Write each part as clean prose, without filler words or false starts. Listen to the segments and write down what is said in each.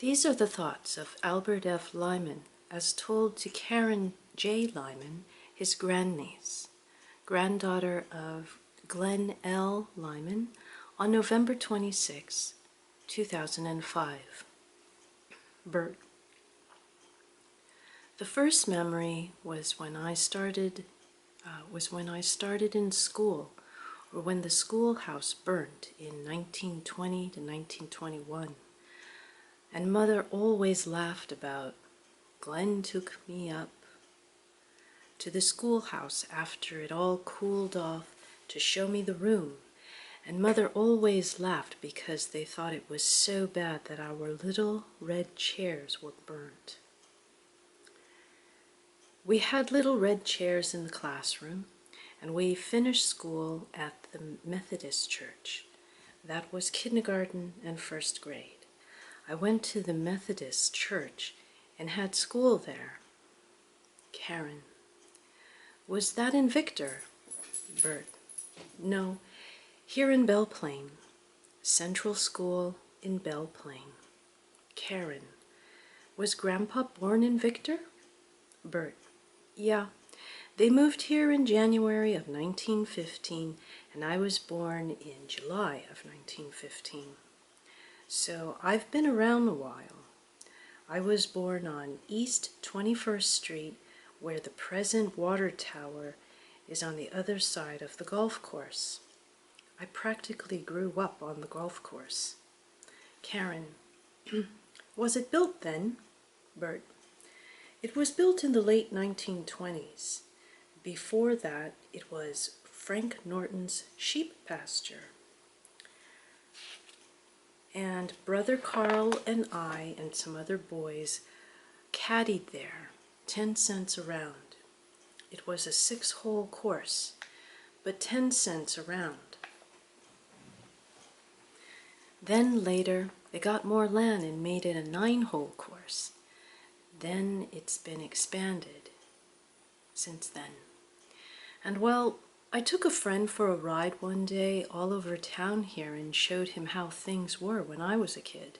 These are the thoughts of Albert F. Lyman as told to Karen J. Lyman, his grandniece, granddaughter of Glenn L. Lyman, on November 26, 2005. Bert. The first memory was when I started in school, or when the schoolhouse burnt in 1920 to 1921. And Mother always laughed about Glenn took me up to the schoolhouse after it all cooled off to show me the room, and Mother always laughed because they thought it was so bad that our little red chairs were burnt. We had little red chairs in the classroom, and we finished school at the Methodist church. That was kindergarten and first grade. I went to the Methodist church and had school there. Karen. Was that in Victor? Bert. No, here in Belle Plaine. Central School in Belle Plaine. Karen. Was Grandpa born in Victor? Bert. Yeah, they moved here in January of 1915, and I was born in July of 1915. So I've been around a while. I was born on East 21st Street, where the present water tower is on the other side of the golf course. I practically grew up on the golf course. Karen. Was it built then? Bert. It was built in the late 1920s. Before that, it was Frank Norton's sheep pasture. And Brother Carl and I and some other boys caddied there, 10 cents a round. It was a 6-hole course, but 10 cents a round. Then later, they got more land and made it a 9-hole course. Then it's been expanded since then. And well, I took a friend for a ride one day all over town here and showed him how things were when I was a kid.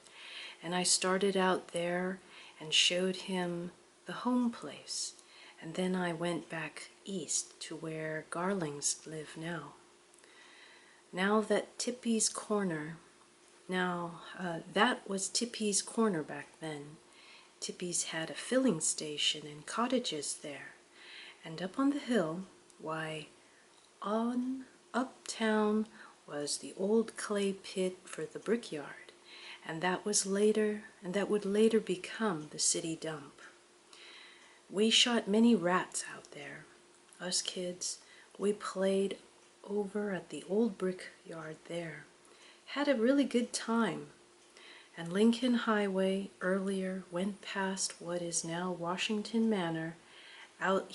And I started out there and showed him the home place. And then I went back east to where Garlings live now. Now that Tippy's Corner, that was Tippy's Corner back then. Tippy's had a filling station and cottages there. And up on the hill, why, on uptown was the old clay pit for the brickyard, and that would later become the city dump. We shot many rats out there. Us kids, we played over at the old brickyard there. Had a really good time. And Lincoln Highway earlier went past what is now Washington Manor, out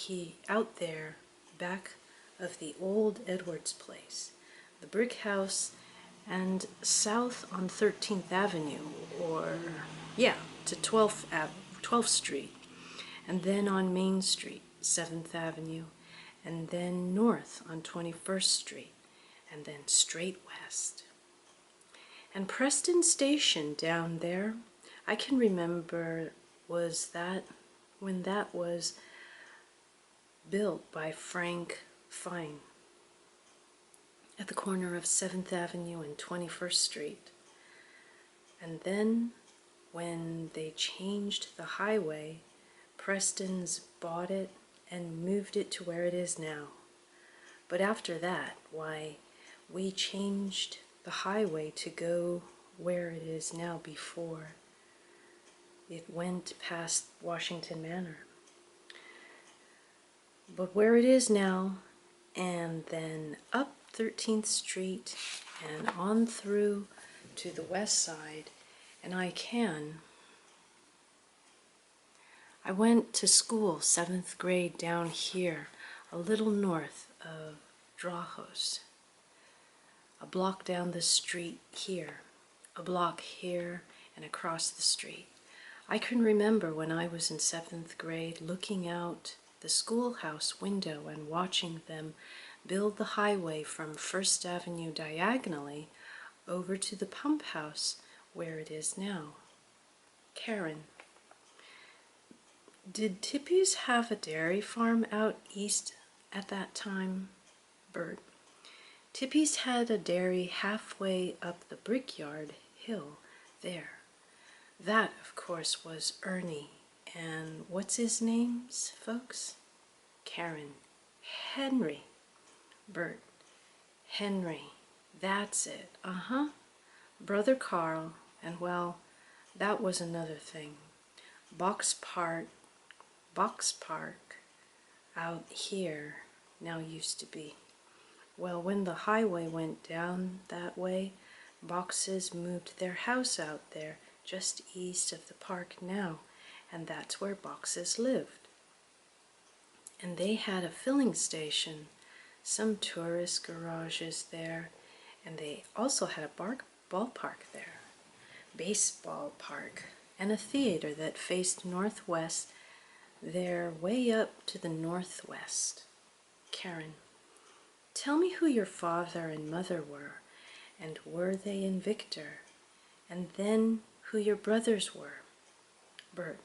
there, back of the old Edwards place, the brick house, and south on 13th Avenue, to 12th Street, and then on Main Street, 7th Avenue, and then north on 21st Street, and then straight west. And Preston Station down there, I can remember when that was built by Frank Fine at the corner of 7th Avenue and 21st Street. And then when they changed the highway, Preston's bought it and moved it to where it is now. But after that, why, we changed the highway to go where it is now before it went past Washington Manor. But where it is now, and then up 13th Street and on through to the west side, and I went to school 7th grade down here, a little north of Drahos. A block down the street here, a block here, and across the street. I can remember when I was in 7th grade looking out the schoolhouse window and watching them build the highway from 1st Avenue diagonally over to the pump house where it is now. Karen. Did Tippy's have a dairy farm out east at that time? Bert. Tippy's had a dairy halfway up the Brickyard hill there. That, of course, was Ernie. And what's his name's, folks? Karen. Henry. Bert. Henry. That's it. Uh-huh. Brother Carl. And, well, that was another thing. Box Park out here now used to be. Well, when the highway went down that way, Boxes moved their house out there just east of the park now, and that's where Boxes lived. And they had a filling station, some tourist garages there, and they also had a ballpark there, baseball park, and a theater that faced northwest there, way up to the northwest. Karen. Tell me who your father and mother were, and were they in Victor, and then who your brothers were. Bert.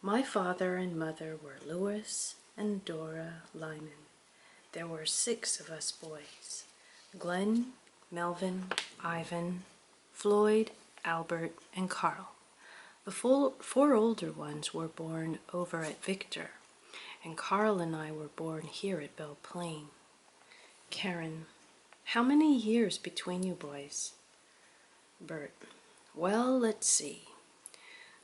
My father and mother were Louis and Dora Lyman. There were 6 of us boys: Glenn, Melvin, Ivan, Floyd, Albert, and Carl. The 4 older ones were born over at Victor, and Carl and I were born here at Belle Plaine. Karen. How many years between you boys? Bert. Well, let's see.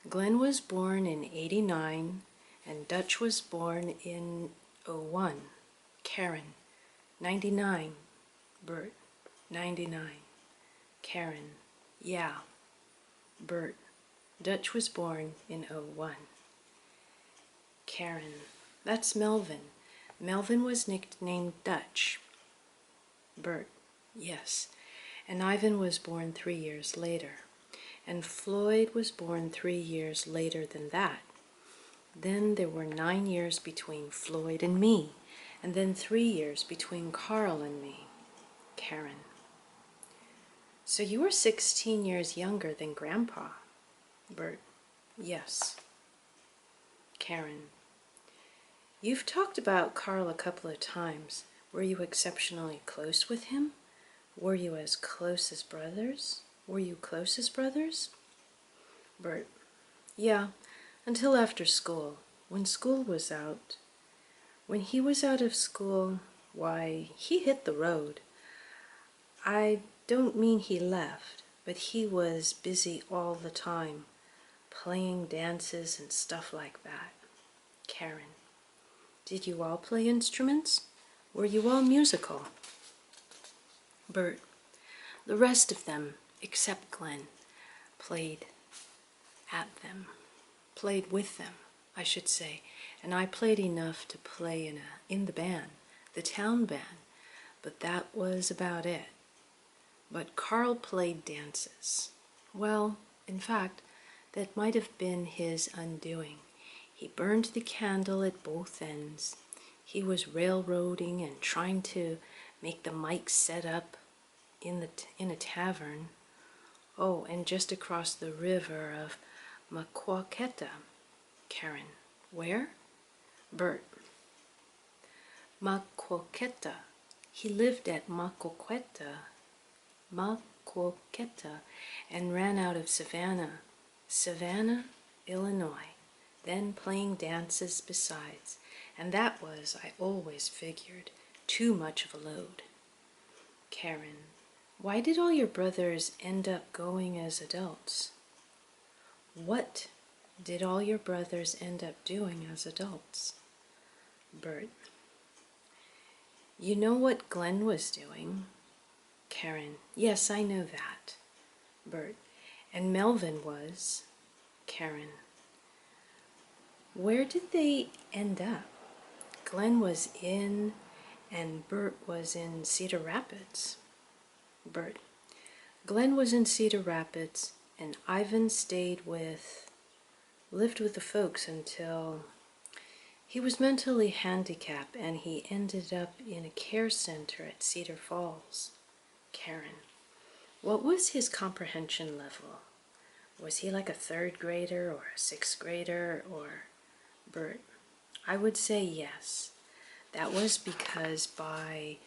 Glenn was born in 89, and Dutch was born in 01. Karen. 99. Bert. 99. Karen. Yeah. Bert. Dutch was born in 01. Karen. That's Melvin. Melvin was nicknamed Dutch. Bert. Yes. And Ivan was born 3 years later. And Floyd was born 3 years later than that. Then there were 9 years between Floyd and me, and then 3 years between Carl and me. Karen. So you were 16 years younger than Grandpa? Bert. Yes. Karen. You've talked about Carl a couple of times. Were you exceptionally close with him? Were you as close as brothers? Were you close as brothers? Bert. Yeah, until after school. When school was out. When he was out of school, why, he hit the road. I don't mean he left, but he was busy all the time, playing dances and stuff like that. Karen. Did you all play instruments? Were you all musical? Bert. The rest of them, except Glenn, played with them, I should say, and I played enough to play in the band, the town band, but that was about it. But Carl played dances. Well, in fact, that might have been his undoing. He burned the candle at both ends. He was railroading and trying to make the mic set up in a tavern. Oh, and just across the river of Maquoketa. Karen. Where? Bert. Maquoketa. He lived at Maquoketa, and ran out of Savannah, Illinois, then playing dances besides, and that was, I always figured, too much of a load. Karen. Why did all your brothers end up going as adults? What did all your brothers end up doing as adults? Bert. You know what Glenn was doing? Karen. Yes, I know that. Bert. And Melvin was. Karen. Where did they end up? Glenn was in, and Bert was in Cedar Rapids. Bert. Glenn was in Cedar Rapids, and Ivan lived with the folks until he was mentally handicapped, and he ended up in a care center at Cedar Falls. Karen. What was his comprehension level? Was he like a third grader or a sixth grader or Bert? I would say yes. That was because by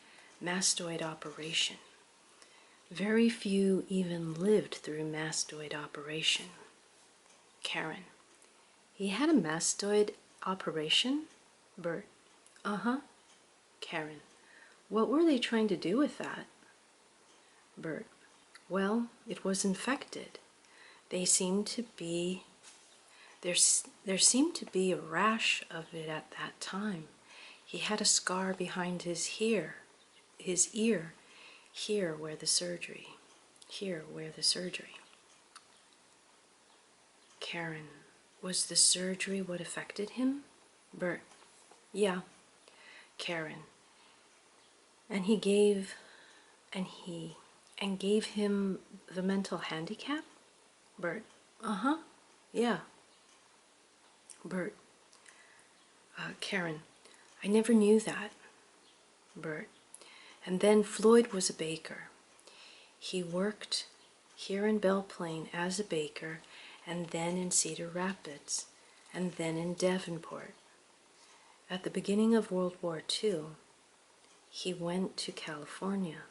mastoid operation, very few even lived through mastoid operation. Karen, he had a mastoid operation? Bert, uh-huh. Karen, what were they trying to do with that? Bert, well, it was infected. There seemed to be a rash of it at that time. He had a scar behind his ear, here where the surgery. Karen, was the surgery what affected him? Bert, yeah. Karen, and gave him the mental handicap? Bert, uh-huh, yeah. Bert, Karen, I never knew that. Bert, and then Floyd was a baker. He worked here in Belle Plaine as a baker, and then in Cedar Rapids, and then in Davenport. At the beginning of World War II, he went to California.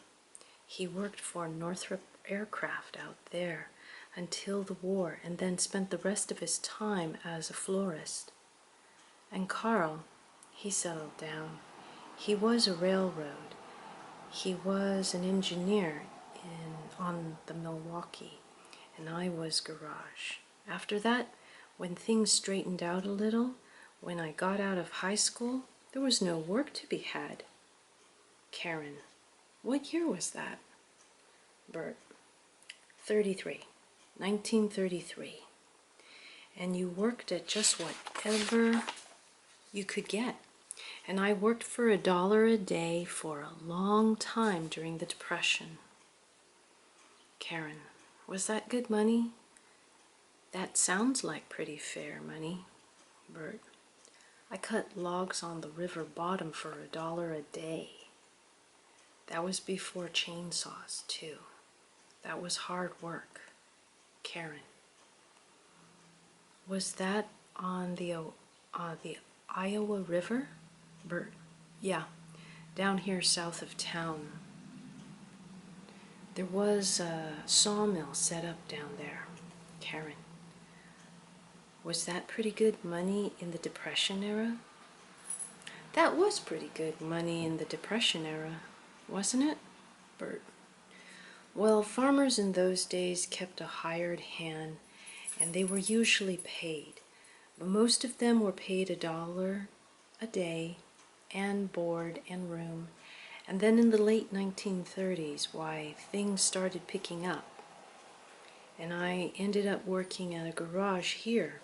He worked for Northrop Aircraft out there until the war, and then spent the rest of his time as a florist. And Carl, he settled down. He was a railroad. He was an engineer on the Milwaukee, and I was garage. After that, when things straightened out a little, when I got out of high school, there was no work to be had. Karen, what year was that? Bert, 1933. And you worked at just whatever you could get. And I worked for $1 a day for a long time during the Depression. Karen, was that good money? That sounds like pretty fair money. Bert, I cut logs on the river bottom for $1 a day. That was before chainsaws, too. That was hard work. Karen, was that on the Iowa River? Bert, yeah, down here south of town. There was a sawmill set up down there. Karen, was that pretty good money in the Depression era? That was pretty good money in the Depression era, wasn't it? Bert, well, farmers in those days kept a hired hand, and they were usually paid. But most of them were paid $1 a day, and board and room. And then in the late 1930s, why, things started picking up. And I ended up working at a garage here.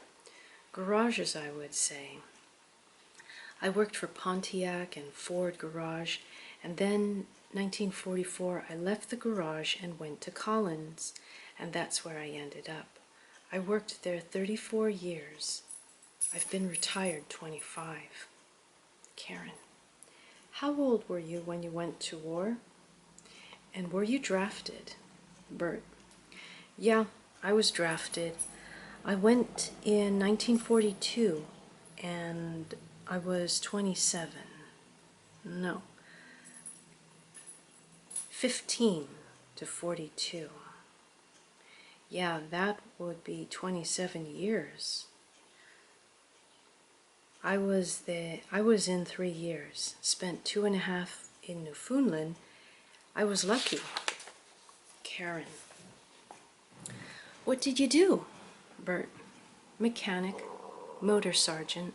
Garages, I would say. I worked for Pontiac and Ford Garage, and then 1944 I left the garage and went to Collins, and that's where I ended up. I worked there 34 years. I've been retired 25. Karen, how old were you when you went to war? And were you drafted? Bert, yeah, I was drafted. I went in 1942, and I was 27. No, 15 to 42. Yeah, that would be 27 years. I was in 3 years, spent 2.5 in Newfoundland. I was lucky. Karen, what did you do? Bert, mechanic, motor sergeant.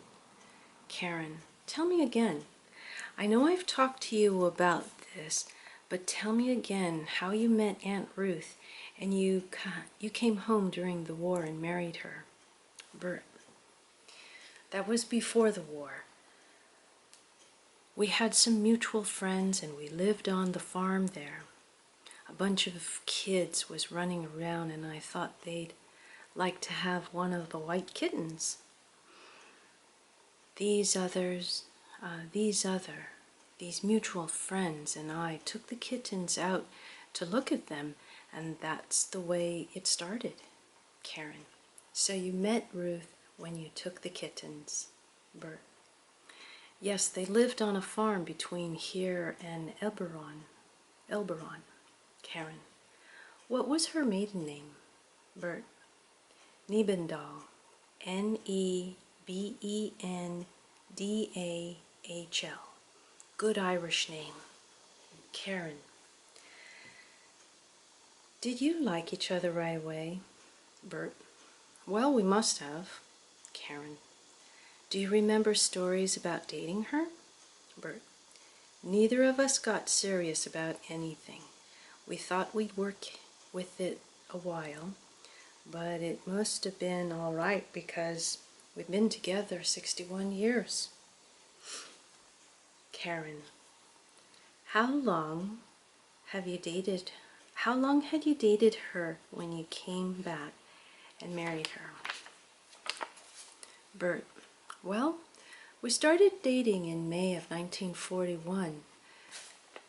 Karen, tell me again. I know I've talked to you about this, but tell me again how you met Aunt Ruth and you came home during the war and married her. Bert, that was before the war. We had some mutual friends and we lived on the farm there. A bunch of kids was running around and I thought they'd like to have one of the white kittens. These mutual friends and I took the kittens out to look at them, and that's the way it started. Karen. So you met Ruth when you took the kittens. Bert. Yes, they lived on a farm between here and Elberon. Elberon. Karen. What was her maiden name? Bert. Niebendahl. Nebendahl. Good Irish name. Karen. Did you like each other right away? Bert. Well, we must have. Karen. Do you remember stories about dating her? Bert. Neither of us got serious about anything. We thought we'd work with it a while, but it must have been all right because we've been together 61 years. Karen. How long had you dated her when you came back and married her? Bert. Well, we started dating in May of 1941.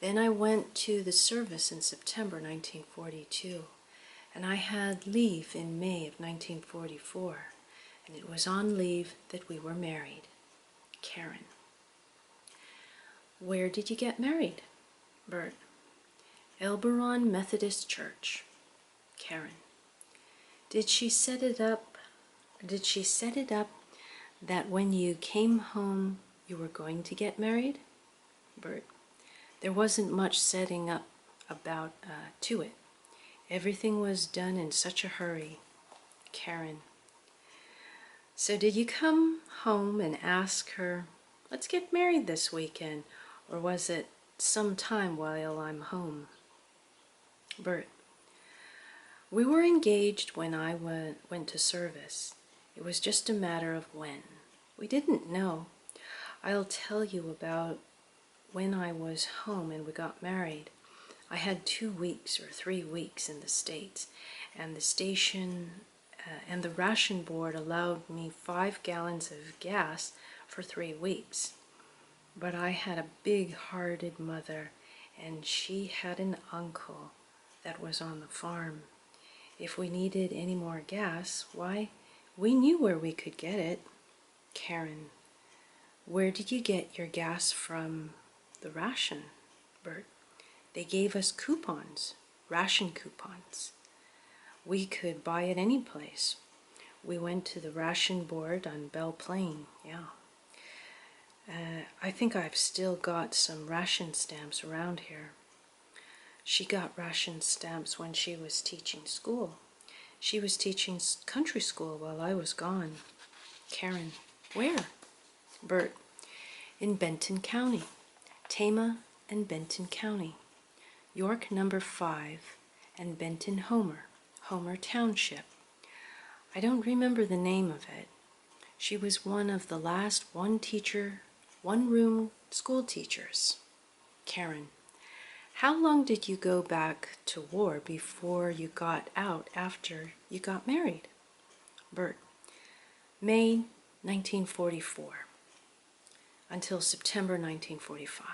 Then I went to the service in September 1942, and I had leave in May of 1944, and it was on leave that we were married. Karen. Where did you get married? Bert. Elberon Methodist Church. Karen. Did she set it up that when you came home you were going to get married? Bert. There wasn't much setting up to it. Everything was done in such a hurry. Karen. So did you come home and ask her, let's get married this weekend, or was it some time while I'm home? Bert. We were engaged when I went to service. It was just a matter of when. We didn't know. I'll tell you about when I was home and we got married. I had 2 weeks or 3 weeks in the States, and the station and the ration board allowed me 5 gallons of gas for 3 weeks. But I had a big-hearted mother, and she had an uncle that was on the farm. If we needed any more gas, why, we knew where we could get it. Karen. Where did you get your gas from? The ration. Bert. They gave us coupons, ration coupons. We could buy it any place. We went to the ration board on Belle Plaine, yeah. I think I've still got some ration stamps around here. She got ration stamps when she was teaching school. She was teaching country school while I was gone. Karen. Where? Bert. In Benton County. Tama and Benton County. York number 5 and Benton Homer Township. I don't remember the name of it. She was one of the last one-room school teachers. Karen. How long did you go back to war before you got out after you got married? Bert. May 1944 until September 1945.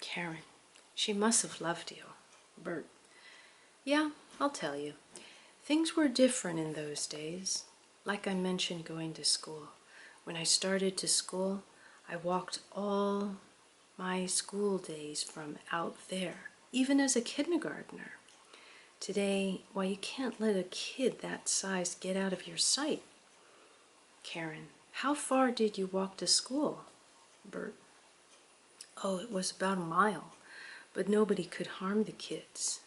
Karen. She must have loved you. Bert. Yeah, I'll tell you. Things were different in those days. Like I mentioned, going to school. When I started to school, I walked all my school days from out there, even as a kindergartner. Today, why, you can't let a kid that size get out of your sight. Karen. How far did you walk to school? Bert. Oh, it was about a mile. But nobody could harm the kids.